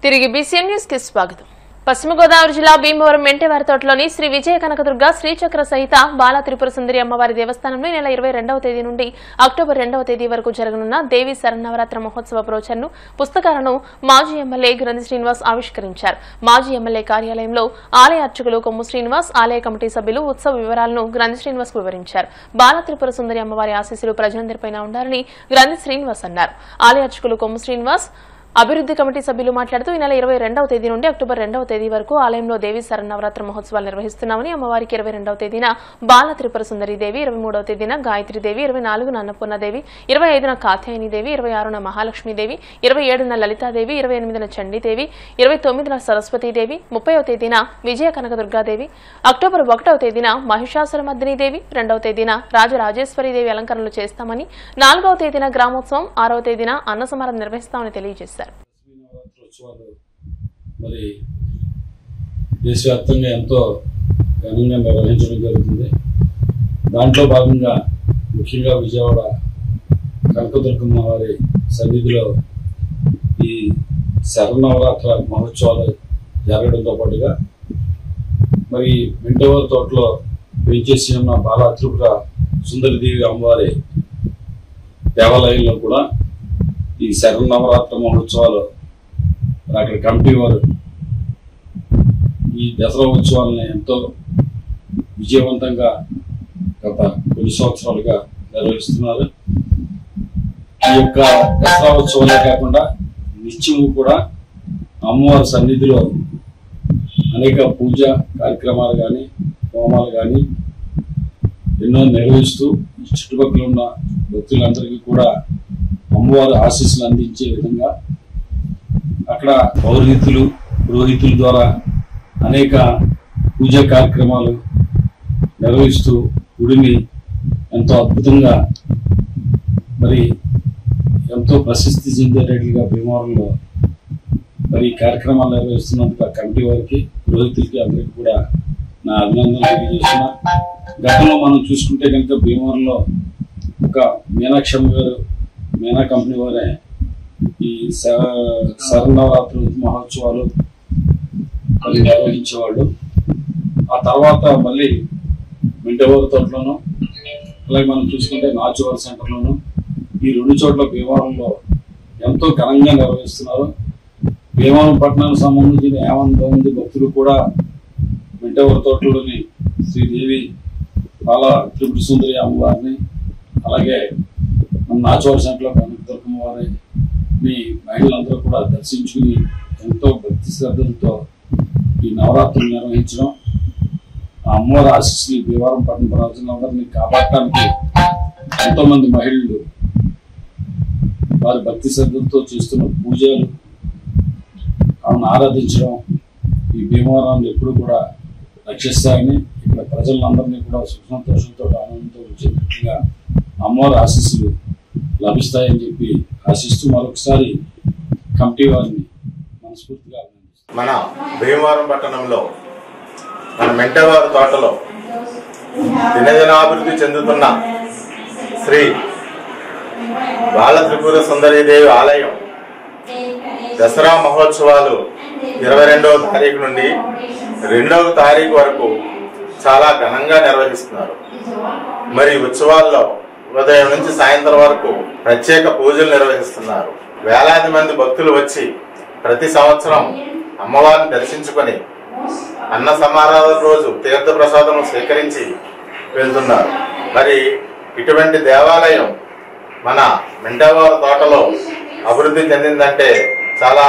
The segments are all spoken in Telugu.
తిరిగి బీసీఎన్ న్యూస్ కి స్వాగతం. పశ్చిమ గోదావరి జిల్లా భీమవరం మెంటేవారి తోటలోని శ్రీ విజయ కనకదుర్గ శ్రీచక్ర సహిత బాల త్రిపుర సుందరి అమ్మవారి దేవస్థానంలో నెల 22వ తేదీ నుండి అక్టోబర్ 2వ తేదీ వరకు జరగనున్న దేవి శరన్నవరాత్రి మహోత్సవ బ్రోచర్ను పుస్తకాలను మాజీ ఎమ్మెల్యే గ్రంథి శ్రీనివాస్ ఆవిష్కరించారు. మాజీ ఎమ్మెల్యే కార్యాలయంలో ఆలయ అర్చకులు కొమ్ము శ్రీనివాస్, ఆలయ కమిటీ సభ్యులు ఉత్సవ వివరాలను గ్రంథి శ్రీనివాస్ కు వివరించారు. బాల త్రిపుర సుందరి అమ్మవారి ఆశీస్సులు ప్రజలందరిపైన ఉండాలని గ్రంథి శ్రీనివాస్ అన్నారు. ఆలయ అర్చకులు కొమ్ము శ్రీనివాస్, అభివృద్ధి కమిటీ సభ్యులు మాట్లాడుతూ ఈ నెల 22వ తేదీ నుండి అక్టోబర్ 2వ తేదీ వరకు ఆలయంలో దేవి శరన్నవరాత్రి మహోత్సవాలు నిర్వహిస్తున్నామని, అమ్మవారికి 22వ తేదీన బాల త్రిపుర సుందరి దేవి, 23వ తేదీన గాయత్రి దేవి, 24న అన్నపూర్ణ దేవి, 25న కాత్యాయని దేవి, 26న మహాలక్ష్మీదేవి, 27న లలితాదేవి, 28న చండీదేవి, 29న సరస్వతీదేవి, 30వ తేదీన విజయ కనకదుర్గాదేవి, అక్టోబర్ 1వ తేదీన మహిషాసురమర్దిని దేవి, 2వ తేదీన రాజరాజేశ్వరీదేవి అలంకరణలు చేస్తామని, 4వ తేదీన గ్రామోత్సవం, 6వ తేదీన అన్న సమారాధన నిర్వహిస్తామని తెలియజేశారు. మరి దేశవ్యాప్తంగా ఎంతో ఘనంగా నిర్వహించడం జరుగుతుంది. దాంట్లో భాగంగా ముఖ్యంగా విజయవాడ కనకదుర్గమ్మ వారి సన్నిధిలో ఈ శరన్నవరాత్ర మహోత్సవాలు జరగడంతో పాటుగా మరి మెంటేవారి తోటలో వేంచేసి ఉన్న బాల త్రిపుర సుందరిదేవి అమ్మవారి దేవాలయంలో కూడా ఈ శరన్నవరాత్రి మహోత్సవాలు అక్కడ కమిటీ వారు ఈ దసరా ఉత్సవాలను ఎంతో విజయవంతంగా గత కొన్ని సంవత్సరాలుగా నిర్వహిస్తున్నారు. ఈ యొక్క దసరా ఉత్సవాలే కాకుండా నిత్యము కూడా అమ్మవారి సన్నిధిలో అనేక పూజా కార్యక్రమాలు కానీ హోమాలు కానీ ఎన్నో నిర్వహిస్తూ చుట్టుపక్కల ఉన్న భక్తులందరికీ కూడా అమ్మవారి ఆశీస్సులు అందించే విధంగా అక్కడ పౌరోహితులు, పురోహితుల ద్వారా అనేక పూజా కార్యక్రమాలు నిర్వహిస్తూ గుడిని ఎంతో అద్భుతంగా మరి ఎంతో ప్రసిద్ధి చెందేటట్లుగా భీమవరంలో మరి కార్యక్రమాలు నిర్వహిస్తున్నందుకు ఆ కమిటీ వారికి, పురోహితులకి అందరికీ కూడా నా అభినందనలు తెలియజేస్తున్నా. గతంలో మనం చూసుకుంటే కనుక భీమవరంలో ఒక మీనాక్షమ్మ గారు, మీనా కంపెనీ వారే ఈ శరన్నవరాత్రి మహోత్సవాలు మరి నిర్వహించేవాళ్ళు. ఆ తర్వాత మళ్ళీ మెంటేవారి తోటలోను, అలాగే మనం చూసుకుంటే నాచువారి సెంటర్లోను, ఈ 2 చోట్ల భీమవరంలో ఎంతో ఘనంగా నిర్వహిస్తున్నారు. భీమవరం పట్టణానికి సంబంధించిన 50 మంది భక్తులు కూడా మెంటేవారి తోటలోని శ్రీదేవి బాల త్రిపుర సుందరి అమ్మవారిని, అలాగే మన నాచువారి సెంటర్లో కనకదుర్గమ్మ వారిని మహిళలందరూ కూడా దర్శించుకుని ఎంతో భక్తి శ్రద్ధలతో ఈ నవరాత్రులు నిర్వహించడం, ఆ అమ్మవారి ఆశీస్సులు భీమవరం పట్టణ ప్రజలందరినీ కాపాడటానికి ఎంతో మంది మహిళలు వారి భక్తి శ్రద్ధలతో చేస్తున్న పూజలు, ఆమెను ఆరాధించడం ఈ భీమవరాన్ని ఎప్పుడు కూడా రక్షిస్తాయని, ఇక్కడ ప్రజలందరినీ కూడా సుఖ సంతోషంతో ఆనందంతో వచ్చేటట్లుగా అమ్మవారి ఆశీస్సులు లభిస్తాయని చెప్పి ఆశిస్తూ మరొకసారి కమిటీ వారిని మనస్ఫూర్తిగా అభినందిస్తాం. మన భీమవరం పట్టణంలో మన మెంటేవారి తోటలో దినదినాభివృద్ధి చెందుతున్న శ్రీ బాల త్రిపుర సుందరీదేవి ఆలయం దసరా మహోత్సవాలు 22వ తారీఖు నుండి 2వ తారీఖు వరకు చాలా ఘనంగా నిర్వహిస్తున్నారు. మరి ఉత్సవాల్లో ఉదయం నుంచి సాయంత్రం వరకు ప్రత్యేక పూజలు నిర్వహిస్తున్నారు. వేలాది మంది భక్తులు వచ్చి ప్రతి సంవత్సరం అమ్మవారిని దర్శించుకొని అన్న సమారాధన రోజు తీర్థ ప్రసాదం స్వీకరించి వెళ్తున్నారు. మరి ఇటువంటి దేవాలయం మన మెంటేవారి తోటలో అభివృద్ధి చెందిందంటే చాలా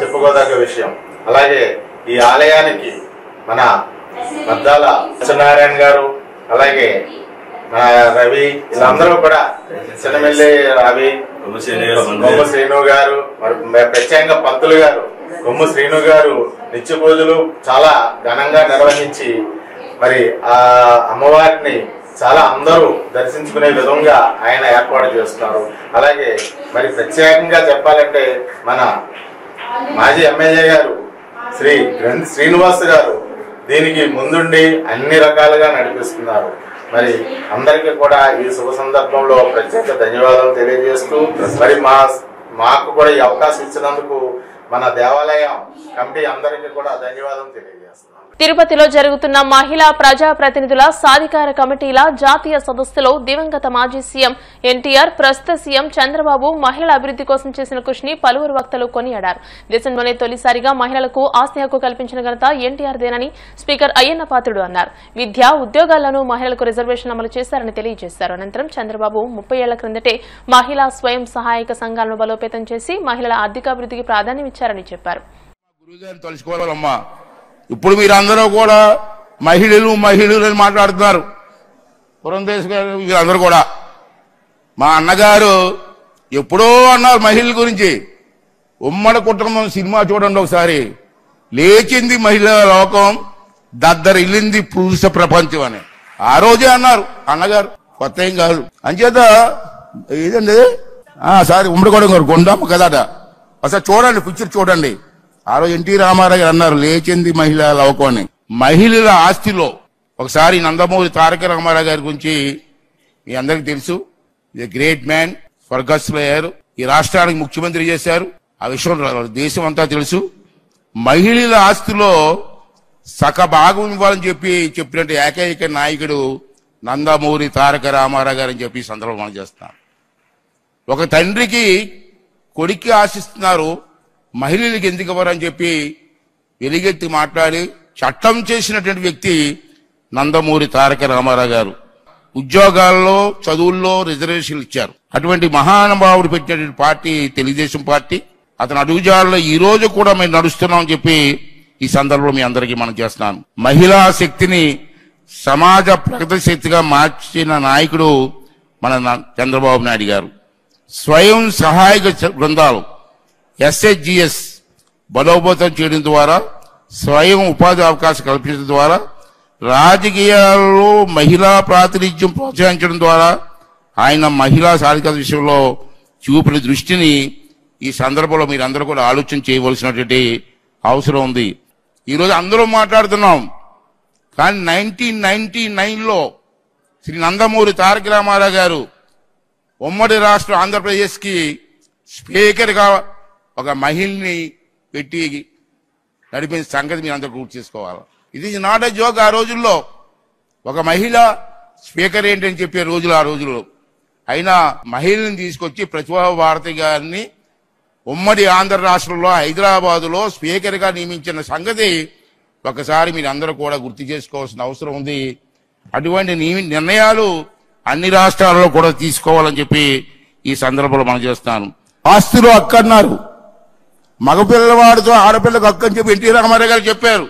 చెప్పుకోదగ్గ విషయం. అలాగే ఈ ఆలయానికి మన మద్దాల సత్యనారాయణ గారు, అలాగే మన రవి, వీళ్ళందరూ కూడా చిన్నమెల్లి రవి, కొమ్ము శ్రీను గారు, మరి ప్రత్యేకంగా పంతులు గారు కొమ్ము శ్రీను గారు నిత్య పూజలు చాలా ఘనంగా నిర్వహించి మరి ఆ అమ్మవారిని చాలా అందరూ దర్శించుకునే విధంగా ఆయన ఏర్పాటు చేస్తున్నారు. అలాగే మరి ప్రత్యేకంగా చెప్పాలంటే మన మాజీ ఎమ్మెల్యే గారు శ్రీ గ్రంథి శ్రీనివాస్ గారు దీనికి ముందుండి అన్ని రకాలుగా నడిపిస్తున్నారు. మరి అందరికీ కూడా ఈ శుభ సందర్భంలో ప్రత్యేక ధన్యవాదాలు తెలియజేస్తూ మరి మాకు కూడా ఈ అవకాశం ఇచ్చినందుకు మన దేవాలయం కమిటీ అందరికీ కూడా ధన్యవాదం తెలియజేస్తున్నాను. తిరుపతిలో జరుగుతున్న మహిళా ప్రజాప్రతినిధుల సాధికార కమిటీల జాతీయ సదస్సులో దివంగత మాజీ సీఎం ఎన్టీఆర్, ప్రస్తుత సీఎం చంద్రబాబు మహిళల అభివృద్ధి కోసం చేసిన కృషిని పలువురు వక్తలు కొనియాడారు. దేశంలోనే తొలిసారిగా మహిళలకు ఆస్తి హక్కు కల్పించిన ఘనత ఎన్టీఆర్దేనని స్పీకర్ అయ్యన్న పాత్రుడు అన్నారు. విద్య, ఉద్యోగాల్లోనూ మహిళలకు రిజర్వేషన్ అమలు చేశారని తెలియజేశారు. అనంతరం చంద్రబాబు 30 ఏళ్ల క్రిందటే మహిళా స్వయం సహాయక సంఘాలను బలోపేతం చేసి మహిళల ఆర్థికాభివృద్ధికి ప్రాధాన్యమిచ్చారని చెప్పారు. ఇప్పుడు మీరందరూ కూడా మహిళలు అని మాట్లాడుతున్నారు. పురంధేశ్ గారు వీళ్ళందరూ కూడా మా అన్నగారు ఎప్పుడో అన్నారు మహిళల గురించి. ఉమ్మడి కుటుంబం సినిమా చూడండి ఒకసారి. లేచింది మహిళా లోకం, దద్దరిల్లింది పురుష ప్రపంచం అని ఆ రోజే అన్నారు అన్నగారు. కొత్త ఏం కాదు. అంచేత ఏదండి సారీ ఉమ్మడి కుటుంబం కొండమ్మ కదట. అసలు చూడండి, పిక్చర్ చూడండి. ఆ రోజు ఎన్టీ రామారావు గారు అన్నారు లేచింది మహిళా లోకం అని. మహిళల ఆస్తిలో ఒకసారి నందమూరి తారక రామారావు గారి గురించి మీ అందరికి తెలుసు. ఇది గ్రేట్ మ్యాన్, స్వర్గస్థులు అయ్యారు. ఈ రాష్ట్రానికి ముఖ్యమంత్రి చేశారు. ఆ విషయం దేశం అంతా తెలుసు. మహిళల ఆస్తిలో సగ భాగం ఇవ్వాలని చెప్పినట్టు ఏకైక నాయకుడు నందమూరి తారక రామారావు గారు అని చెప్పి సందర్భం మనం చేస్తున్నాం. ఒక తండ్రికి కొడుక్కి ఆశిస్తున్నారు, మహిళలకు ఎందుకు ఇవ్వరని చెప్పి వెలిగెత్తి మాట్లాడి చట్టం చేసినటువంటి వ్యక్తి నందమూరి తారక రామారావు గారు. ఉద్యోగాల్లో, చదువుల్లో రిజర్వేషన్లు ఇచ్చారు. అటువంటి మహానుభావుడు పెట్టినటువంటి పార్టీ తెలుగుదేశం పార్టీ. అతను అడుగుజాడలో ఈ రోజు కూడా మేము నడుస్తున్నామని చెప్పి ఈ సందర్భంలో మీ అందరికీ మనం చేస్తున్నాను. మహిళా శక్తిని సమాజ ప్రగతి శక్తిగా మార్చిన నాయకుడు మన చంద్రబాబు నాయుడు గారు. స్వయం సహాయక బృందాలు SHGS బలోపేతం చేయడం ద్వారా, స్వయం ఉపాధి అవకాశం కల్పించడం ద్వారా, రాజకీయాల్లో మహిళా ప్రాతినిధ్యం ప్రోత్సహించడం ద్వారా ఆయన మహిళా సాధికారత విషయంలో చూపిన దృష్టిని ఈ సందర్భంలో మీరందరూ కూడా ఆలోచన చేయవలసినటువంటి అవసరం ఉంది. ఈరోజు అందరూ మాట్లాడుతున్నాం, కానీ 1999లో శ్రీ నందమూరి తారక రామారావు గారు ఉమ్మడి రాష్ట్రం ఆంధ్రప్రదేశ్కి స్పీకర్గా ఒక మహిళని పెట్టి నడిపిన సంగతి మీరు అందరూ గుర్తు చేసుకోవాలి. ఇది నాట్ ఏ జోక్. ఆ రోజుల్లో ఒక మహిళ స్పీకర్ ఏంటని చెప్పే రోజులు ఆ రోజుల్లో. అయినా మహిళని తీసుకొచ్చి ప్రతిభా భారతి గారిని ఉమ్మడి ఆంధ్ర రాష్ట్రంలో హైదరాబాదులో స్పీకర్గా నియమించిన సంగతి ఒకసారి మీరు అందరూ కూడా గుర్తు చేసుకోవాల్సిన అవసరం ఉంది. అటువంటి నిర్ణయాలు అన్ని రాష్ట్రాల్లో కూడా తీసుకోవాలని చెప్పి ఈ సందర్భంలో మనం చేస్తాను. ఆస్తిలో హక్కు అన్నారు, మగపిల్లవాడితో ఆడపిల్లకు హక్కు అని చెప్పి ఎన్టీ రామారావు గారు చెప్పారు.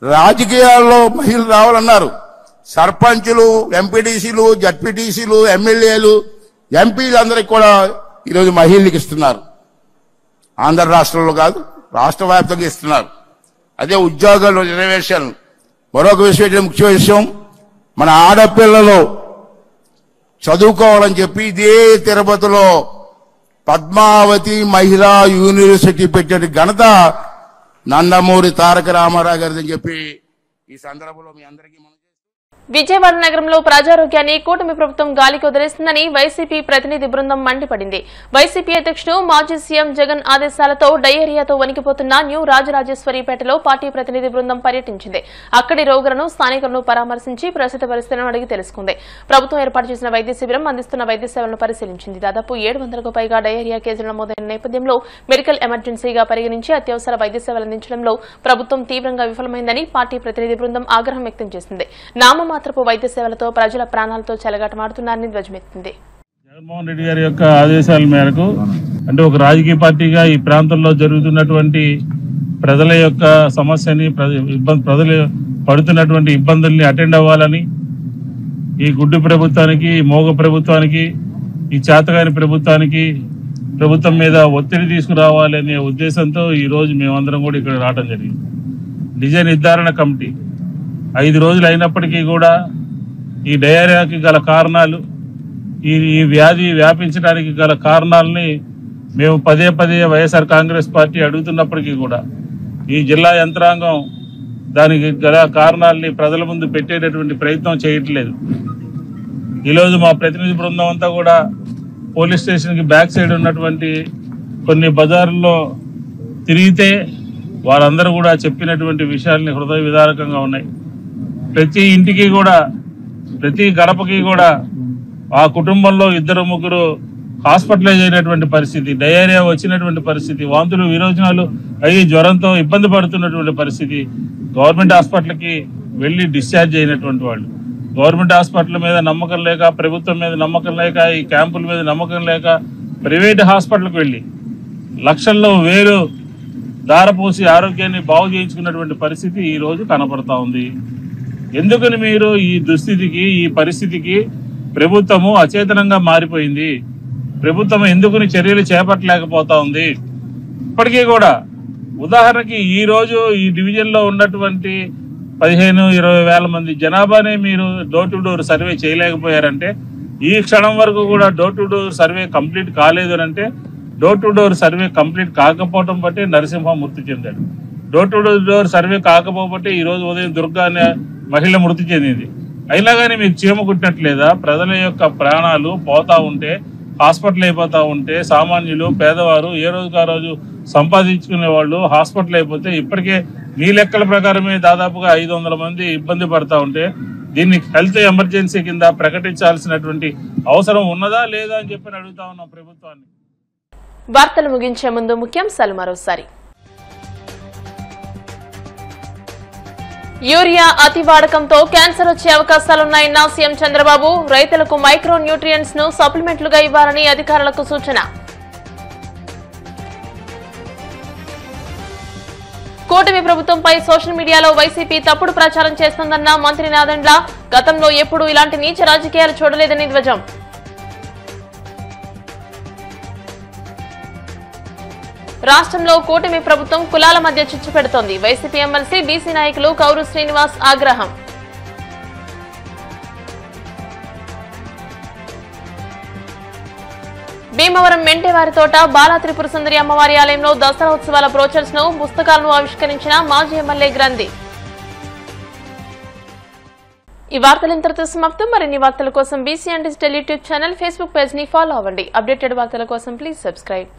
రాజకీయాల్లో మహిళలు రావాలన్నారు. సర్పంచులు, ఎంపీటీసీలు, జడ్పీటీసీలు, ఎమ్మెల్యేలు, ఎంపీలు అందరికి కూడా ఈరోజు మహిళలకు ఇస్తున్నారు. ఆంధ్ర రాష్ట్రంలో కాదు, రాష్ట్ర వ్యాప్తంగా ఇస్తున్నారు. అదే ఉద్యోగాల్లో రిజర్వేషన్. మరొక విషయం, ముఖ్య విషయం, మన ఆడపిల్లలు చదువుకోవాలని చెప్పి ఇదే తిరుపతిలో పద్మావతి మహిళా యూనివర్సిటీ పెట్టే ఘనత నందమూరి తారక రామారావు గారిని చెప్పి ఈ సందర్భంలో మీ అందరికీ విజయవాడ నగరంలో ప్రజారోగ్యాన్ని కూటమి ప్రభుత్వం గాలికి వదిలేస్తుందని వైసీపీ ప్రతినిధి బృందం మండిపడింది. వైసీపీ అధ్యక్షుడు మాజీ సీఎం జగన్ ఆదేశాలతో డయేరియాతో వణికిపోతున్న న్యూ రాజరాజేశ్వరిపేటలో పార్టీ ప్రతినిధి బృందం పర్యటించింది. అక్కడి రోగులను, స్థానికులను పరామర్శించి ప్రస్తుత పరిస్థితులను అడిగి తెలుసుకుంది. ప్రభుత్వం ఏర్పాటు చేసిన వైద్య శిబిరం అందిస్తున్న వైద్య సేవలను పరిశీలించింది. దాదాపు 700కు పైగా డయేరియా కేసులు నమోదైన నేపథ్యంలో మెడికల్ ఎమర్జెన్సీగా పరిగణించి అత్యవసర వైద్య సేవలు అందించడంలో ప్రభుత్వం తీవ్రంగా విఫలమైందని పార్టీ ప్రతినిధి బృందం ఆగ్రహం వ్యక్తం చేసింది. నామమాత్రపు వైద్య సేవలతో ప్రజల ప్రాణాలతో చెలగాటమాడుతున్నారని ధ్వజమెత్తింది. జగన్మోహన్ రెడ్డి గారి యొక్క ఆదేశాల మేరకు, అంటే ఒక రాజకీయ పార్టీగా ఈ ప్రాంతంలో జరుగుతున్నటువంటి ప్రజల యొక్క సమస్యని, ప్రజలు పడుతున్నటువంటి ఇబ్బందుల్ని అటెండ్ అవ్వాలని ఈ గుడ్డి ప్రభుత్వానికి, మోగ ప్రభుత్వానికి, ఈ చేతగాని ప్రభుత్వానికి ప్రభుత్వం మీద ఒత్తిడి తీసుకురావాలనే ఉద్దేశంతో ఈ రోజు మేమందరం కూడా ఇక్కడ రావడం జరిగింది. నిజ నిర్ధారణ కమిటీ 5 రోజులు అయినప్పటికీ కూడా ఈ డయేరియాకి గల కారణాలు, ఈ వ్యాధి వ్యాపించడానికి గల కారణాలని మేము పదే వైఎస్ఆర్ కాంగ్రెస్ పార్టీ అడుగుతున్నప్పటికీ కూడా ఈ జిల్లా యంత్రాంగం దానికి గల కారణాలని ప్రజల ముందు పెట్టేటటువంటి ప్రయత్నం చేయట్లేదు. ఈరోజు మా ప్రతినిధి బృందం అంతా కూడా పోలీస్ స్టేషన్కి బ్యాక్ సైడ్ ఉన్నటువంటి కొన్ని బజార్లో తిరిగితే వారందరూ కూడా చెప్పినటువంటి విషయాల్ని హృదయ విదారకంగా ఉన్నాయి. ప్రతి ఇంటికి కూడా, ప్రతి గడపకి కూడా ఆ కుటుంబంలో 2-3 హాస్పిటలైజ్ అయినటువంటి పరిస్థితి, డయేరియా వచ్చినటువంటి పరిస్థితి, వాంతులు విరోచనాలు అయ్యి జ్వరంతో ఇబ్బంది పడుతున్నటువంటి పరిస్థితి, గవర్నమెంట్ హాస్పిటల్కి వెళ్ళి డిశ్చార్జ్ అయినటువంటి వాళ్ళు, గవర్నమెంట్ హాస్పిటల్ మీద నమ్మకం లేక, ప్రభుత్వం మీద నమ్మకం లేక, ఈ క్యాంపుల మీద నమ్మకం లేక ప్రైవేట్ హాస్పిటల్కి వెళ్ళి లక్షల్లో వేలు దారపోసి ఆరోగ్యాన్ని బాగు చేయించుకున్నటువంటి పరిస్థితి ఈ రోజు కనపడతా ఉంది. ఎందుకని మీరు ఈ దుస్థితికి, ఈ పరిస్థితికి ప్రభుత్వము అచేతనంగా మారిపోయింది? ప్రభుత్వం ఎందుకని చర్యలు చేపట్టలేకపోతా ఉంది? ఇప్పటికీ కూడా ఉదాహరణకి ఈ రోజు ఈ డివిజన్ లో ఉన్నటువంటి 15-20 వేల మంది జనాభానే మీరు డోర్ టు డోర్ సర్వే చేయలేకపోయారంటే, ఈ క్షణం వరకు కూడా door to door survey complete కాలేదు అంటే, door to door survey complete కాకపోవడం బట్టి నరసింహ మృతి చెందాడు. డోర్ టు డోర్ సర్వే కాకపోతే ఈ రోజు ఉదయం దుర్గా అనే మహిళ మృతి చెందింది. అయినా కానీ మీకు చీమ కుట్టినట్లేదా? ప్రజల యొక్క ప్రాణాలు పోతా ఉంటే, హాస్పిటల్ అయిపోతా ఉంటే, సామాన్యులు పేదవారు ఏ రోజుకు ఆ రోజు సంపాదించుకునే వాళ్ళు హాస్పిటల్ అయిపోతే, ఇప్పటికే మీ లెక్కల ప్రకారమే దాదాపుగా 500 మంది ఇబ్బంది పడతా ఉంటే, దీన్ని హెల్త్ ఎమర్జెన్సీ కింద ప్రకటించాల్సినటువంటి అవసరం ఉన్నదా లేదా అని చెప్పి అడుగుతా ఉన్నాం ప్రభుత్వాన్ని. వార్తలు ముగించే ముందు ముఖ్యాంశాలు మరోసారి. యూరియా అతి వాడకంతో క్యాన్సర్ వచ్చే అవకాశాలున్నాయన్న సీఎం చంద్రబాబు. రైతులకు మైక్రో న్యూట్రియంట్స్ ను సప్లిమెంట్లుగా ఇవ్వాలని అధికారులకు సూచన. కూటమి ప్రభుత్వంపై సోషల్ మీడియాలో వైసీపీ తప్పుడు ప్రచారం చేస్తోందన్న మంత్రి నాదెండ్ల. గతంలో ఎప్పుడూ ఇలాంటి నీచ రాజకీయాలు చూడలేదని ధ్వజం. రాష్ట్రంలో కూటమి ప్రభుత్వం కులాల మధ్య చిచ్చు పెడుతోంది. వైసీపీ ఎమ్మెల్సీ బీసీ నాయకులు కౌరు శ్రీనివాస్ ఆగ్రహం. భీమవరం మెంటేవారి తోట బాలా త్రిపుర సుందరి అమ్మవారి ఆలయంలో దసరా ఉత్సవాల బ్రోచర్స్ ను, పుస్తకాలను ఆవిష్కరించిన మాజీ ఎమ్మెల్యే గ్రంథి. ఈ వార్తలు ఇంతటితో సమాప్తం. మరిన్ని వార్తల కోసం BC and digital YouTube channel, Facebook page ని ఫాలో అవ్వండి. అప్డేటెడ్ వార్తల కోసం ప్లీజ్ సబ్స్క్రైబ్.